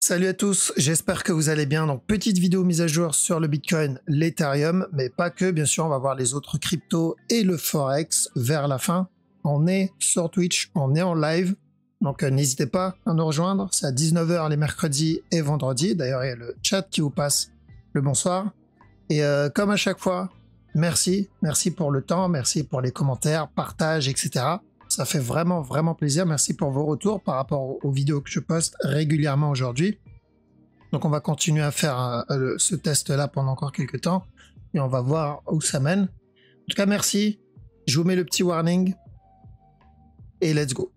Salut à tous, j'espère que vous allez bien. Donc petite vidéo mise à jour sur le Bitcoin, l'Ethereum, mais pas que, bien sûr, on va voir les autres cryptos et le Forex vers la fin. On est sur Twitch, on est en live, donc n'hésitez pas à nous rejoindre, c'est à 19 h les mercredis et vendredis. D'ailleurs, il y a le chat qui vous passe le bonsoir. Et comme à chaque fois, merci pour le temps, merci pour les commentaires, partages, etc. Ça fait vraiment plaisir. Merci pour vos retours par rapport aux vidéos que je poste régulièrement aujourd'hui. Donc on va continuer à faire ce test-là pendant encore quelques temps et on va voir où ça mène. En tout cas, merci. Je vous mets le petit warning et let's go.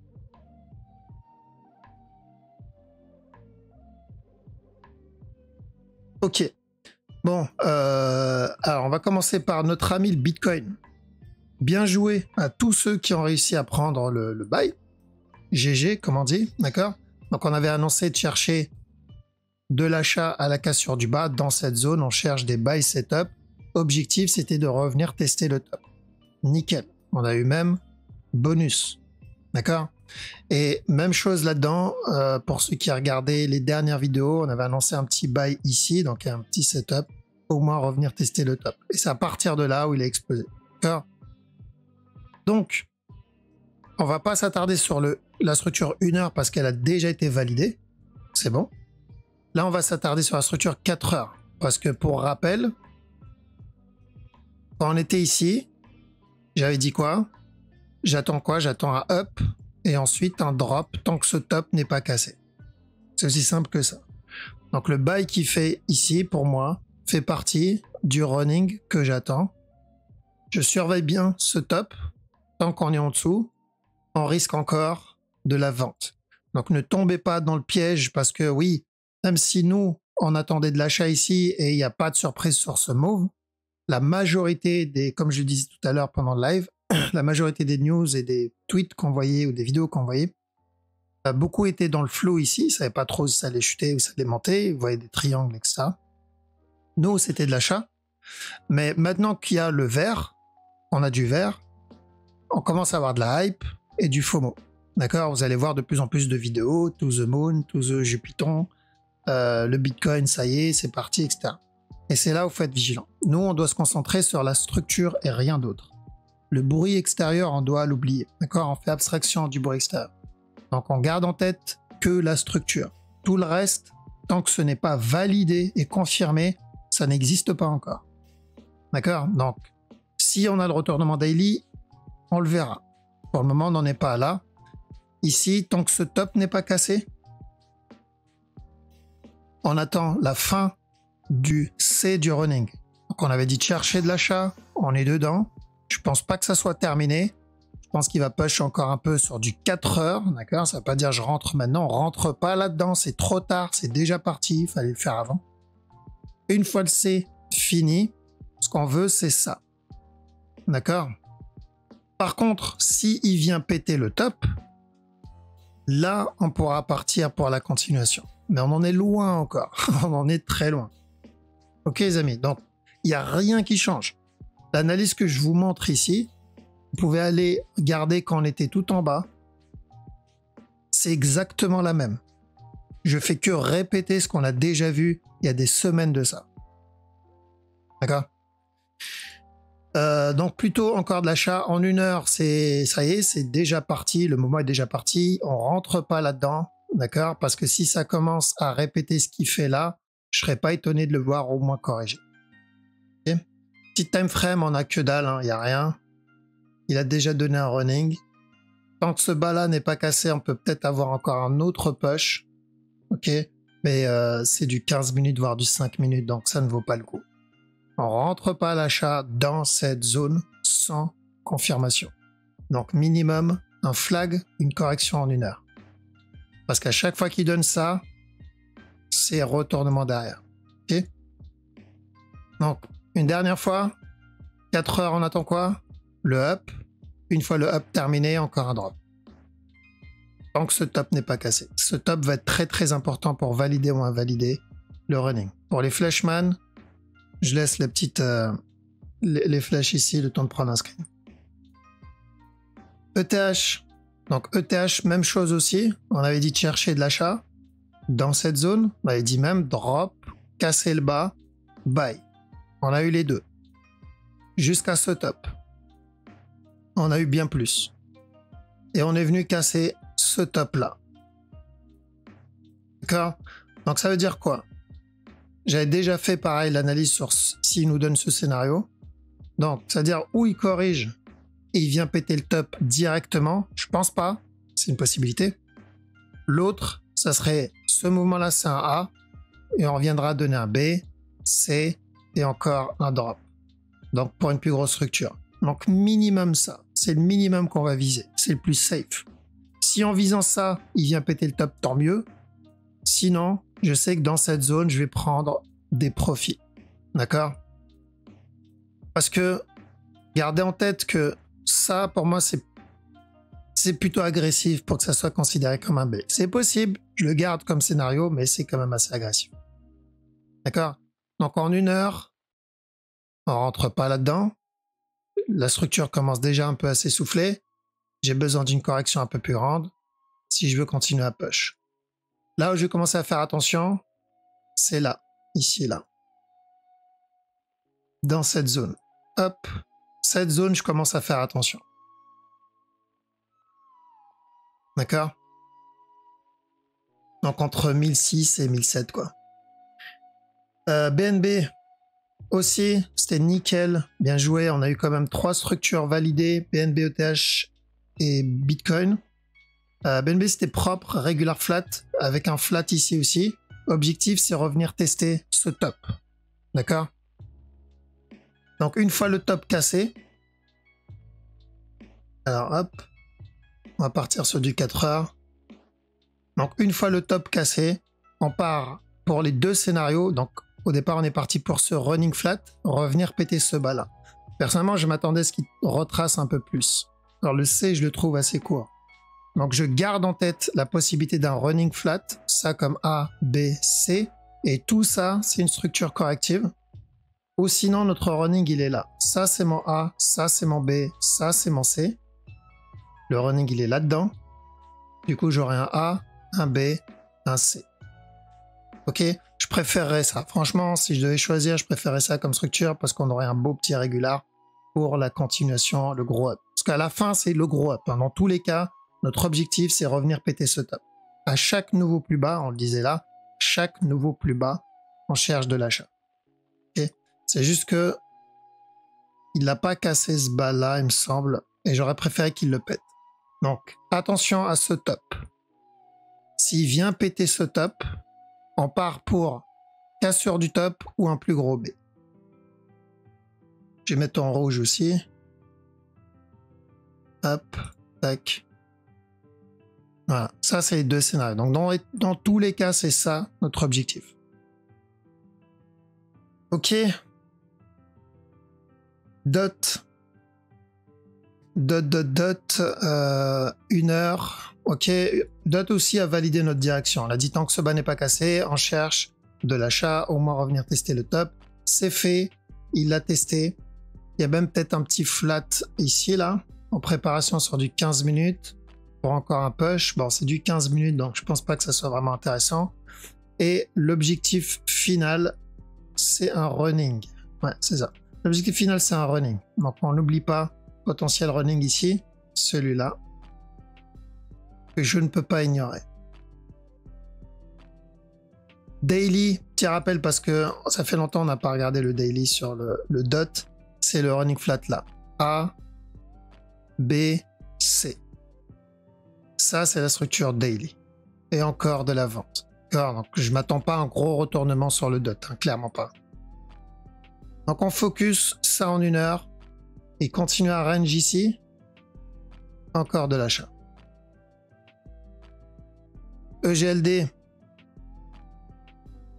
Ok. Bon, alors on va commencer par notre ami le Bitcoin. Bien joué à tous ceux qui ont réussi à prendre le buy. GG, comme on dit, d'accord? Donc on avait annoncé de chercher de l'achat à la cassure du bas. Dans cette zone, on cherche des buy setup. Objectif, c'était de revenir tester le top. Nickel. On a eu même bonus. D'accord? Et même chose là-dedans, pour ceux qui ont regardé les dernières vidéos, on avait annoncé un petit buy ici, donc un petit setup, au moins revenir tester le top. Et c'est à partir de là où il a explosé. D'accord? Donc, on va pas s'attarder sur la structure 1 heure parce qu'elle a déjà été validée. C'est bon. Là, on va s'attarder sur la structure 4 heures. Parce que pour rappel, quand on était ici, j'avais dit quoi? J'attends quoi? J'attends un up et ensuite un drop tant que ce top n'est pas cassé. C'est aussi simple que ça. Donc le buy qui fait ici, pour moi, fait partie du running que j'attends. Je surveille bien ce top. Tant qu'on est en dessous, on risque encore de la vente. Donc ne tombez pas dans le piège parce que oui, même si nous, on attendait de l'achat ici et il n'y a pas de surprise sur ce move, la majorité des, comme je le disais tout à l'heure pendant le live, la majorité des news et des tweets qu'on voyait ou des vidéos qu'on voyait, beaucoup étaient dans le flow ici, ils ne savaient pas trop si ça allait chuter ou ça allait monter, vous voyez des triangles, etc. Nous, c'était de l'achat. Mais maintenant qu'il y a le vert, on a du vert, on commence à avoir de la hype et du FOMO. D'accord? Vous allez voir de plus en plus de vidéos, to the moon, to the Jupiter, le Bitcoin, ça y est, c'est parti, etc. Et c'est là où il faut être vigilant. Nous, on doit se concentrer sur la structure et rien d'autre. Le bruit extérieur, on doit l'oublier. D'accord? On fait abstraction du bruit extérieur. Donc, on garde en tête que la structure. Tout le reste, tant que ce n'est pas validé et confirmé, ça n'existe pas encore. D'accord? Donc, si on a le retournement daily, on le verra. Pour le moment, on n'en est pas là. Ici, tant que ce top n'est pas cassé, on attend la fin du C du running. Donc, on avait dit de chercher de l'achat, on est dedans. Je pense pas que ça soit terminé. Je pense qu'il va push encore un peu sur du 4 heures, d'accord? Ça veut pas dire je rentre maintenant, on rentre pas là-dedans, c'est trop tard, c'est déjà parti, il fallait le faire avant. Une fois le C fini, ce qu'on veut, c'est ça. D'accord? Par contre, si il vient péter le top, là, on pourra partir pour la continuation. Mais on en est loin encore. On en est très loin. Ok, les amis. Donc, il n'y a rien qui change. L'analyse que je vous montre ici, vous pouvez aller regarder quand on était tout en bas. C'est exactement la même. Je fais que répéter ce qu'on a déjà vu il y a des semaines de ça. D'accord? Donc plutôt encore de l'achat en 1 heure, ça y est, c'est déjà parti, le moment est déjà parti, on rentre pas là-dedans, d'accord? Parce que si ça commence à répéter ce qu'il fait là, je serais pas étonné de le voir au moins corriger. Okay? Petit time frame, on a que dalle, hein, y a rien. Il a déjà donné un running. Tant que ce bas-là n'est pas cassé, on peut peut-être avoir encore un autre push, ok? Mais c'est du 15 minutes voire du 5 minutes, donc ça ne vaut pas le coup. On rentre pas à l'achat dans cette zone sans confirmation. Donc minimum un flag, une correction en 1 heure. Parce qu'à chaque fois qu'il donne ça, c'est retournement derrière. Ok? Donc une dernière fois, 4 heures on attend quoi? Le up. Une fois le up terminé, encore un drop. Tant que ce top n'est pas cassé. Ce top va être très important pour valider ou invalider le running. Pour les flashman, je laisse les petites les flèches ici, le temps de prendre un screen. ETH, donc ETH, même chose aussi. On avait dit de chercher de l'achat. dans cette zone, bah, il dit même drop, casser le bas, buy. On a eu les deux. Jusqu'à ce top. On a eu bien plus. Et on est venu casser ce top là. D'accord? Donc ça veut dire quoi? J'avais déjà fait pareil l'analyse sur s'il nous donne ce scénario. Donc, c'est-à-dire où il corrige et il vient péter le top directement. Je pense pas. C'est une possibilité. L'autre, ça serait ce mouvement-là, c'est un A. Et on reviendra donner un B, C et encore un drop. Donc, pour une plus grosse structure. Donc, minimum ça. C'est le minimum qu'on va viser. C'est le plus safe. Si en visant ça, il vient péter le top, tant mieux. Sinon, je sais que dans cette zone, je vais prendre des profits. D'accord? Parce que gardez en tête que ça, pour moi, c'est plutôt agressif pour que ça soit considéré comme un B. C'est possible, je le garde comme scénario, mais c'est quand même assez agressif. D'accord? Donc en 1 heure, on rentre pas là-dedans. La structure commence déjà un peu à s'essouffler. J'ai besoin d'une correction un peu plus grande si je veux continuer à push. Là où je vais commencer à faire attention, c'est là, ici et là. Dans cette zone. Hop, cette zone, je commence à faire attention. D'accord? Donc entre 1006 et 1007, quoi. BNB aussi, c'était nickel, bien joué. On a eu quand même 3 structures validées, BNB, ETH et Bitcoin. BNB, c'était propre, regular flat, avec un flat ici aussi. Objectif, c'est revenir tester ce top. D'accord? Donc, une fois le top cassé, alors hop, on va partir sur du 4 heures. Donc, une fois le top cassé, on part pour les 2 scénarios. Donc, au départ, on est parti pour ce running flat, revenir péter ce bas-là. Personnellement, je m'attendais à ce qu'il retrace un peu plus. Alors, le C, je le trouve assez court. Donc, je garde en tête la possibilité d'un running flat, ça comme A, B, C. Et tout ça, c'est une structure corrective. Ou sinon, notre running, il est là. Ça, c'est mon A, ça, c'est mon B, ça, c'est mon C. Le running, il est là-dedans. Du coup, j'aurai un A, un B, un C. Ok? Je préférerais ça. Franchement, si je devais choisir, je préférerais ça comme structure parce qu'on aurait un beau petit régular pour la continuation, le gros up. Parce qu'à la fin, c'est le gros up. Dans tous les cas, notre objectif, c'est revenir péter ce top. À chaque nouveau plus bas, on le disait là, chaque nouveau plus bas, on cherche de l'achat. Okay? C'est juste que il n'a pas cassé ce bas-là, il me semble, et j'aurais préféré qu'il le pète. Donc, attention à ce top. S'il vient péter ce top, on part pour cassure du top ou un plus gros B. Je vais mettre en rouge aussi. Hop, tac. Voilà, ça c'est les 2 scénarios. Donc dans tous les cas, c'est ça notre objectif. Ok. Dot. 1 heure. Ok. Dot aussi a validé notre direction. On a dit tant que ce bas n'est pas cassé, on cherche de l'achat, au moins revenir tester le top. C'est fait. Il l'a testé. Il y a même peut-être un petit flat ici, là, en préparation sur du 15 minutes. Pour encore un push. Bon, c'est du 15 minutes, donc je pense pas que ça soit vraiment intéressant. Et l'objectif final, c'est un running. Ouais, c'est ça. L'objectif final, c'est un running. Donc, on n'oublie pas, potentiel running ici, celui-là, que je ne peux pas ignorer. Daily, petit rappel, parce que ça fait longtemps qu'on n'a pas regardé le daily sur le dot. C'est le running flat là. A, B, C. Ça, c'est la structure daily. Et encore de la vente. Donc, je ne m'attends pas à un gros retournement sur le dot, hein, clairement pas. Donc, on focus ça en 1 heure. Et continue à range ici. Encore de l'achat. EGLD.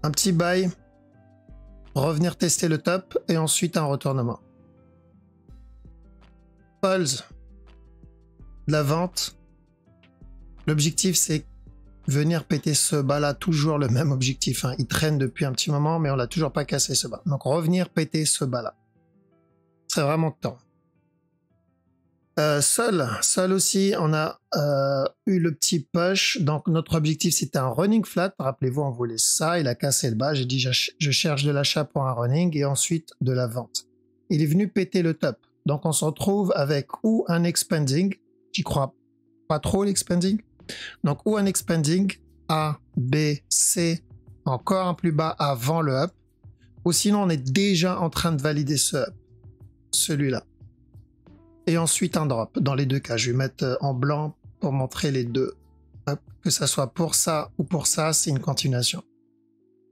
Un petit buy. Revenir tester le top. Et ensuite, un retournement. Pulse. De la vente. L'objectif, c'est venir péter ce bas-là, toujours le même objectif. Hein. Il traîne depuis un petit moment, mais on l'a toujours pas cassé ce bas. Donc revenir péter ce bas-là. C'est vraiment temps. Sol aussi, on a eu le petit push. Donc notre objectif c'était un running flat. Rappelez-vous, on voulait ça. Il a cassé le bas. J'ai dit je cherche de l'achat pour un running et ensuite de la vente. Il est venu péter le top. Donc on se retrouve avec ou un expanding. J'y crois pas trop l'expanding. Donc ou un expanding A, B, C, encore un plus bas avant le up. Ou sinon on est déjà en train de valider ce up. Celui-là. Et ensuite un drop. Dans les deux cas, je vais mettre en blanc pour montrer les deux. Hop. Que ça soit pour ça ou pour ça, c'est une continuation.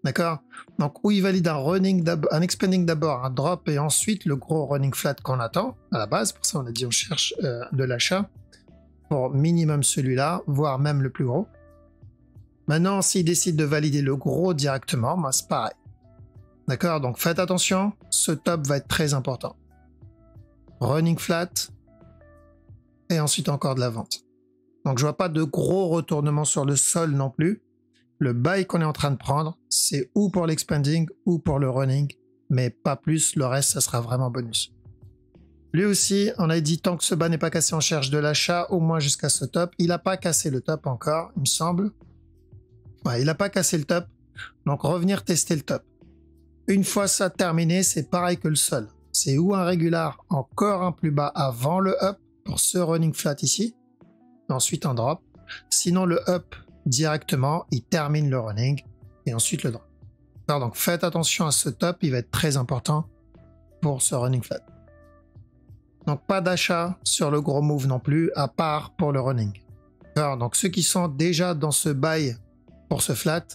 D'accord? Donc, où il valide un expanding d'abord, un drop, et ensuite le gros running flat qu'on attend à la base. Pour ça, on a dit on cherche de l'achat pour minimum celui-là, voire même le plus gros. Maintenant, s'il décide de valider le gros directement, bah, c'est pareil. D'accord? Donc, faites attention, ce top va être très important. Running flat et ensuite encore de la vente. Donc je vois pas de gros retournements sur le sol non plus. Le buy qu'on est en train de prendre, c'est ou pour l'expanding ou pour le running, mais pas plus, le reste ça sera vraiment bonus. Lui aussi, on a dit tant que ce bas n'est pas cassé, on cherche de l'achat au moins jusqu'à ce top. Il n'a pas cassé le top encore, il me semble. Ouais, il n'a pas cassé le top, donc revenir tester le top. Une fois ça terminé, c'est pareil que le sol. C'est ou un régular encore un plus bas avant le up pour ce running flat ici, ensuite un drop. Sinon le up directement, il termine le running et ensuite le drop. Alors, donc faites attention à ce top, il va être très important pour ce running flat. Donc pas d'achat sur le gros move non plus, à part pour le running. Alors, donc ceux qui sont déjà dans ce buy pour ce flat,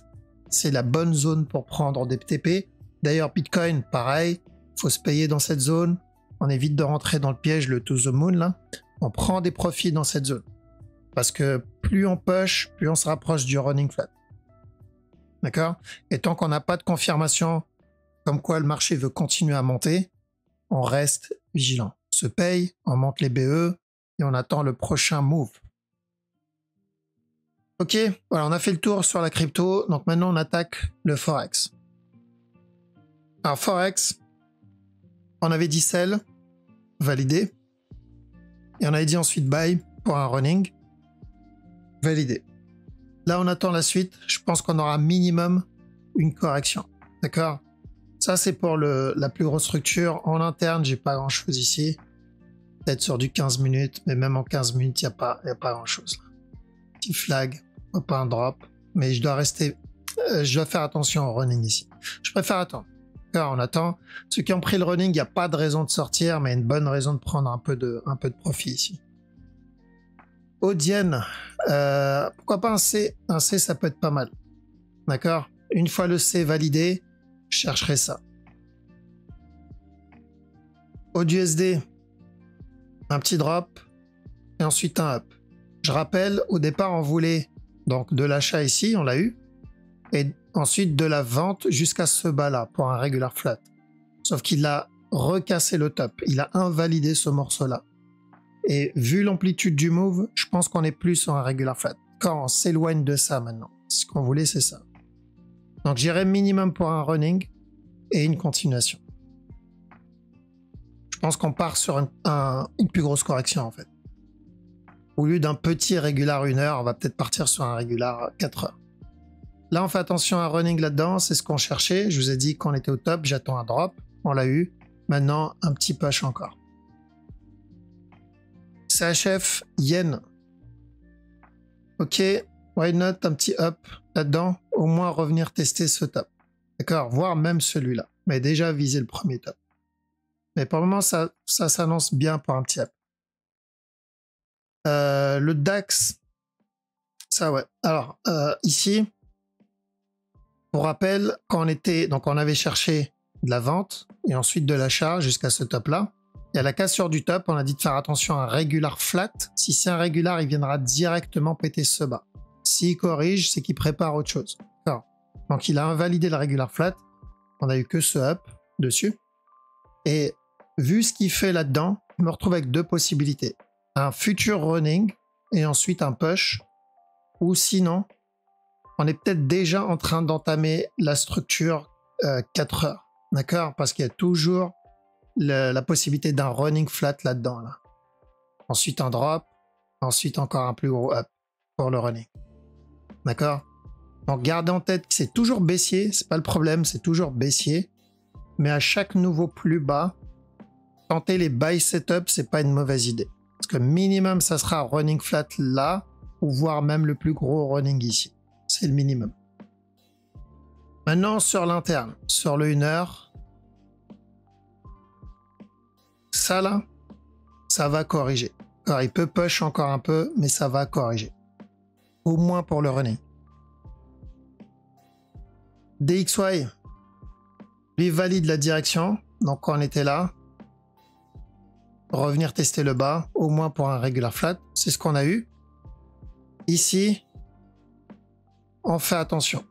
c'est la bonne zone pour prendre des TP. D'ailleurs Bitcoin, pareil. Faut se payer dans cette zone. On évite de rentrer dans le piège, le to the moon là. On prend des profits dans cette zone. Parce que plus on push, plus on se rapproche du running flat. D'accord? Et tant qu'on n'a pas de confirmation comme quoi le marché veut continuer à monter, on reste vigilant. On se paye, on monte les BE et on attend le prochain move. Ok, voilà, on a fait le tour sur la crypto. Donc maintenant on attaque le Forex. Alors Forex, on avait dit sell, validé. Et on avait dit ensuite buy pour un running, validé. Là, on attend la suite. Je pense qu'on aura minimum une correction. D'accord? Ça, c'est pour la plus grosse structure. En interne, j'ai pas grand-chose ici. Peut-être sur du 15 minutes, mais même en 15 minutes, il n'y a pas grand-chose. Petit flag, pas un drop. Mais je dois rester... je dois faire attention au running ici. Je préfère attendre. On attend. Ceux qui ont pris le running, il n'y a pas de raison de sortir, mais une bonne raison de prendre un peu de profit ici. Audienne, pourquoi pas un C? Un C, ça peut être pas mal. D'accord? Une fois le C validé, je chercherai ça. AUDUSD, un petit drop et ensuite un up. Je rappelle, au départ, on voulait donc de l'achat ici, on l'a eu, et ensuite de la vente jusqu'à ce bas-là pour un regular flat. Sauf qu'il a recassé le top. Il a invalidé ce morceau-là. Et vu l'amplitude du move, je pense qu'on est plus sur un regular flat. Quand on s'éloigne de ça maintenant. Ce qu'on voulait, c'est ça. Donc j'irai minimum pour un running et une continuation. Je pense qu'on part sur une plus grosse correction en fait. Au lieu d'un petit regular 1 heure, on va peut-être partir sur un regular 4 heures. Là, on fait attention à un running là-dedans, c'est ce qu'on cherchait. Je vous ai dit qu'on était au top, j'attends un drop, on l'a eu. Maintenant, un petit push encore. CHF, yen. Ok, why not un petit up là-dedans, au moins revenir tester ce top. D'accord, voire même celui-là. Mais déjà viser le premier top. Mais pour le moment, ça s'annonce bien pour un petit up. Le DAX, ça ouais. Alors, ici, pour rappel, quand on avait cherché de la vente et ensuite de l'achat jusqu'à ce top-là, il y a la cassure du top, on a dit de faire attention à un regular flat. Si c'est un regular, il viendra directement péter ce bas. S'il corrige, c'est qu'il prépare autre chose. Donc il a invalidé le regular flat, on a eu que ce up dessus. Et vu ce qu'il fait là-dedans, je me retrouve avec deux possibilités. Un futur running et ensuite un push. Ou sinon, on est peut-être déjà en train d'entamer la structure 4 heures. D'accord? Parce qu'il y a toujours la possibilité d'un running flat là-dedans. Là. ensuite un drop, ensuite encore un plus gros up pour le running. D'accord? Donc gardez en tête que c'est toujours baissier, c'est pas le problème, c'est toujours baissier. Mais à chaque nouveau plus bas, tenter les buy setup, c'est pas une mauvaise idée. Parce que minimum, ça sera running flat là, ou voire même le plus gros running ici. C'est le minimum. Maintenant, sur l'interne, sur le 1 heure, ça là, ça va corriger. Alors, il peut push encore un peu, mais ça va corriger. Au moins pour le running. DXY, lui valide la direction. Donc, quand on était là, revenir tester le bas, au moins pour un regular flat. C'est ce qu'on a eu. Ici, on fait attention.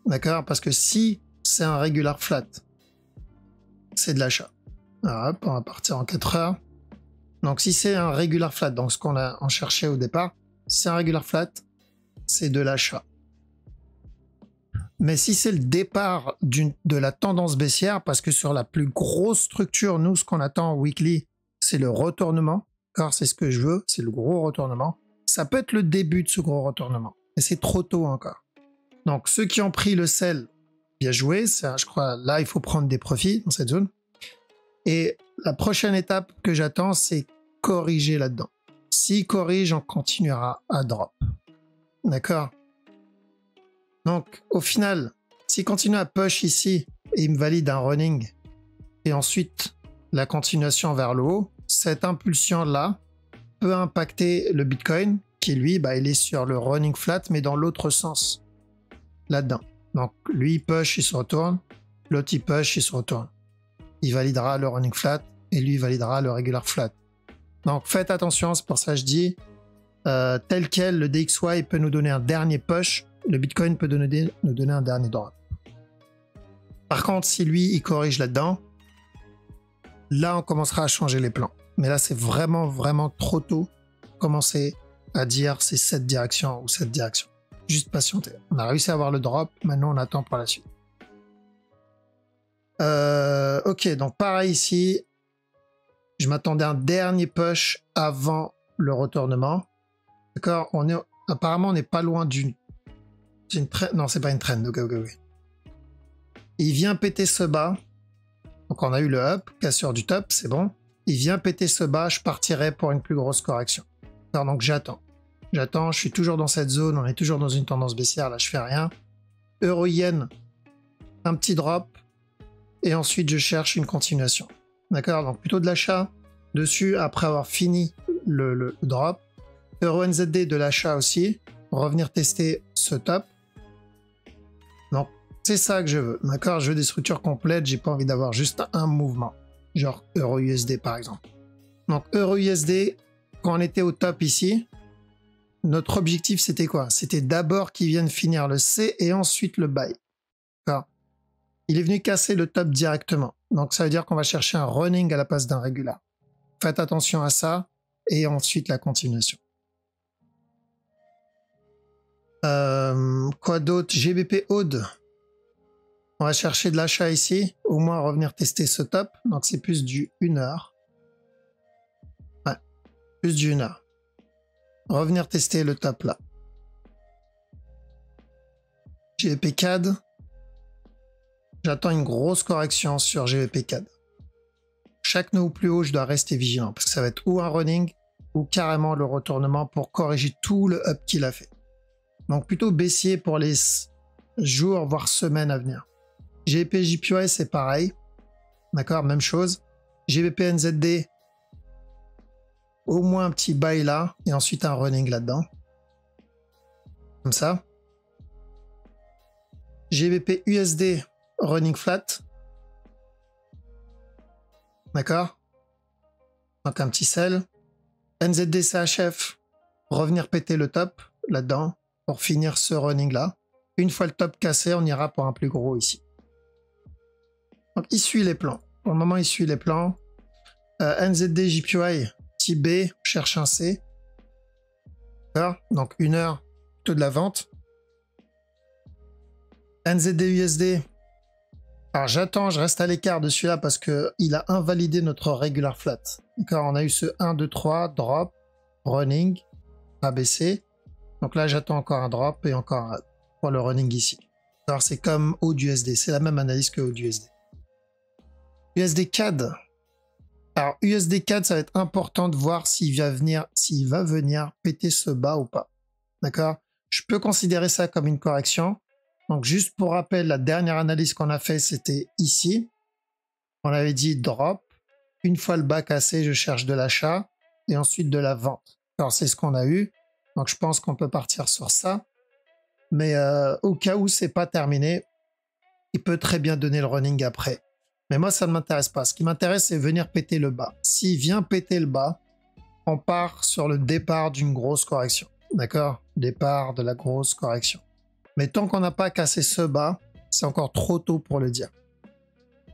D'accord? Parce que si c'est un regular flat, c'est de l'achat. Hop, on va partir en 4 heures. Donc, si c'est un regular flat, donc ce qu'on a en cherché au départ, si c'est un regular flat, c'est de l'achat. Mais si c'est le départ de la tendance baissière, parce que sur la plus grosse structure, nous, ce qu'on attend en weekly, c'est le retournement. C'est ce que je veux, c'est le gros retournement. Ça peut être le début de ce gros retournement, mais c'est trop tôt encore. Donc, ceux qui ont pris le sell, bien joué. Ça, je crois, là, il faut prendre des profits dans cette zone. Et la prochaine étape que j'attends, c'est corriger là-dedans. S'il corrige, on continuera à drop. D'accord? Donc, au final, s'il continue à push ici et il me valide un running et ensuite la continuation vers le haut, cette impulsion-là peut impacter le Bitcoin qui, lui, il est sur le running flat, mais dans l'autre sens, là-dedans. Donc, lui, il push, il se retourne. L'autre, il push, il se retourne. Il validera le running flat et lui, il validera le regular flat. Donc, faites attention, c'est pour ça que je dis, tel quel, le DXY peut nous donner un dernier push, le Bitcoin peut nous donner un dernier drop. Par contre, si lui, il corrige là-dedans, là, on commencera à changer les plans. Mais là, c'est vraiment, vraiment trop tôt pour commencer à dire c'est cette direction ou cette direction. Juste patienter. On a réussi à avoir le drop, maintenant on attend pour la suite. Ok, donc pareil ici, je m'attendais à un dernier push avant le retournement. D'accord, apparemment on n'est pas loin d'une trend. Non, c'est pas une trend. Ok. Il vient péter ce bas. Donc on a eu le up, cassure du top, c'est bon. Il vient péter ce bas, je partirai pour une plus grosse correction. Alors, donc j'attends, je suis toujours dans cette zone, on est toujours dans une tendance baissière, là je fais rien. Euro-yen, un petit drop, et ensuite je cherche une continuation. D'accord, donc plutôt de l'achat dessus après avoir fini le drop. Euro-NZD de l'achat aussi, revenir tester ce top. Donc c'est ça que je veux, d'accord, je veux des structures complètes, j'ai pas envie d'avoir juste un mouvement, genre Euro-USD par exemple. Donc Euro-USD, quand on était au top ici, notre objectif c'était quoi? C'était d'abord qu'il vienne finir le C et ensuite le buy. D'accord, il est venu casser le top directement, donc ça veut dire qu'on va chercher un running à la place d'un régular. Faites attention à ça, et ensuite la continuation. Quoi d'autre? GBP Aude. On va chercher de l'achat ici, au moins revenir tester ce top. Donc c'est plus du 1 heure. Ouais, plus du 1 heure. Revenir tester le top là. GBP CAD. J'attends une grosse correction sur GBP CAD. Chaque nœud plus haut, je dois rester vigilant parce que ça va être ou un running ou carrément le retournement pour corriger tout le up qu'il a fait. Donc plutôt baissier pour les jours voire semaines à venir. GBP JPY c'est pareil, d'accord, même chose. GBP NZD, au moins un petit buy là et ensuite un running là-dedans, comme ça. GBP USD running flat, d'accord, donc un petit sell. NZD CHF, revenir péter le top là-dedans pour finir ce running là. Une fois le top cassé, on ira pour un plus gros ici. Donc il suit les plans. Pour le moment, il suit les plans. NZD JPY, petit B, cherche un C. Donc 1 heure, plutôt de la vente. NZD USD. Alors j'attends, je reste à l'écart de celui-là parce qu'il a invalidé notre regular flat. D'accord, on a eu ce 1, 2, 3, drop. running, ABC. Donc là, j'attends encore un drop et encore un up pour le running ici. Alors c'est comme AUD-USD, c'est la même analyse que AUD-USD. USD CAD. Alors USD CAD, ça va être important de voir s'il va venir péter ce bas ou pas. D'accord? Je peux considérer ça comme une correction. Donc juste pour rappel, la dernière analyse qu'on a fait, c'était ici. On avait dit drop. Une fois le bas cassé, je cherche de l'achat et ensuite de la vente. Alors c'est ce qu'on a eu. Donc je pense qu'on peut partir sur ça. Mais au cas où c'est pas terminé, il peut très bien donner le running après. Mais moi, ça ne m'intéresse pas. Ce qui m'intéresse, c'est venir péter le bas. S'il vient péter le bas, on part sur le départ d'une grosse correction. D'accord? Départ de la grosse correction. Mais tant qu'on n'a pas cassé ce bas, c'est encore trop tôt pour le dire.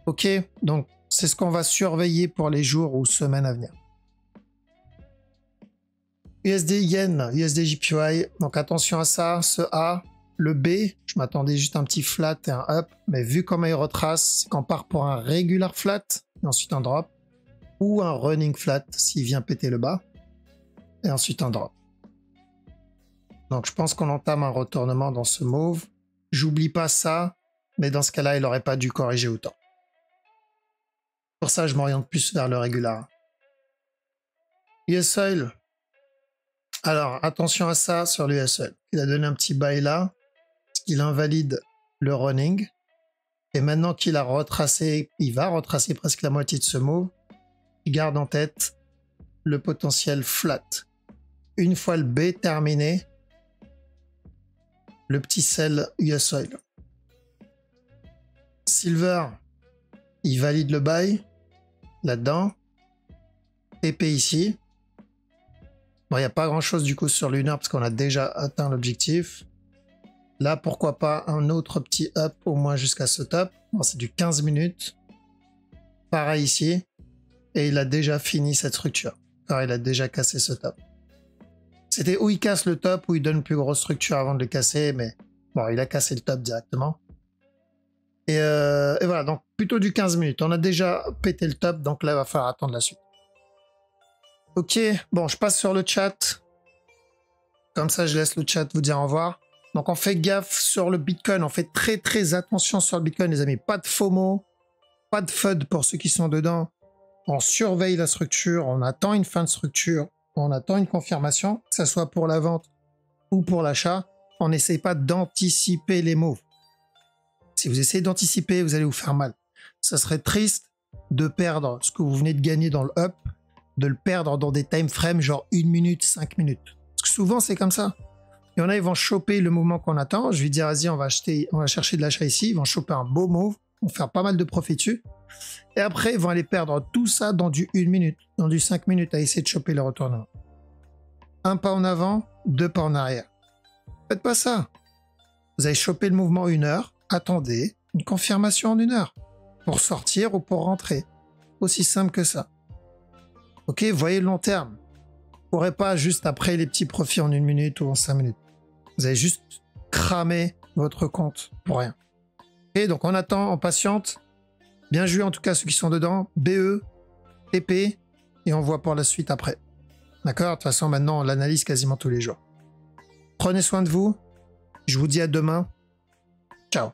Ok? Donc, c'est ce qu'on va surveiller pour les jours ou semaines à venir. USD Yen, USD JPY. Donc, attention à ça. Ce A, le B, je m'attendais juste un petit flat et un up. Mais vu comment il retrace, c'est qu'on part pour un regular flat et ensuite un drop. Ou un running flat s'il vient péter le bas. Et ensuite un drop. Donc, je pense qu'on entame un retournement dans ce move. J'oublie pas ça. Mais dans ce cas-là, il n'aurait pas dû corriger autant. Pour ça, je m'oriente plus vers le régular. US Oil. Alors, attention à ça sur l'US Oil. Il a donné un petit buy là, parce qu'il invalide le running. Et maintenant qu'il a retracé, il va retracer presque la moitié de ce move. Il garde en tête le potentiel flat. Une fois le B terminé, le petit sell US Oil. Silver, il valide le buy là-dedans. TP ici. Bon, il n'y a pas grand-chose du coup sur lunaire parce qu'on a déjà atteint l'objectif. Là, pourquoi pas un autre petit up au moins jusqu'à ce top. Bon, c'est du 15 minutes. Pareil ici. Et il a déjà fini cette structure. Car il a déjà cassé ce top. C'était où il casse le top, où il donne une plus grosse structure avant de le casser. Mais bon, il a cassé le top directement. Et voilà, donc plutôt du 15 minutes. On a déjà pété le top, donc là, il va falloir attendre la suite. Ok, bon, je passe sur le chat. Comme ça, je laisse le chat vous dire au revoir. Donc, on fait gaffe sur le Bitcoin. On fait très, très attention sur le Bitcoin, les amis. Pas de FOMO, pas de FUD pour ceux qui sont dedans. On surveille la structure, on attend une fin de structure, on attend une confirmation, que ce soit pour la vente ou pour l'achat. On n'essaye pas d'anticiper les moves. Si vous essayez d'anticiper, vous allez vous faire mal. Ça serait triste de perdre ce que vous venez de gagner dans le up, de le perdre dans des time frames genre 1 minute, 5 minutes. Parce que souvent, c'est comme ça. Il y en a, ils vont choper le mouvement qu'on attend. Je vais dire, vas-y, on va chercher de l'achat ici. Ils vont choper un beau move. Ils vont faire pas mal de profit dessus. Et après, ils vont aller perdre tout ça dans du 1 minute, dans du 5 minutes à essayer de choper le retournement. Un pas en avant, 2 pas en arrière. Faites pas ça. Vous allez choper le mouvement 1 heure. Attendez une confirmation en 1 heure. Pour sortir ou pour rentrer. Aussi simple que ça. Ok, voyez le long terme. Vous ne pourrez pas juste après les petits profits en 1 minute ou en 5 minutes. Vous allez juste cramer votre compte pour rien. Et donc on attend, on patiente. Bien joué en tout cas ceux qui sont dedans. BE, TP, et on voit pour la suite après. D'accord? De toute façon maintenant on l'analyse quasiment tous les jours. Prenez soin de vous. Je vous dis à demain. Ciao.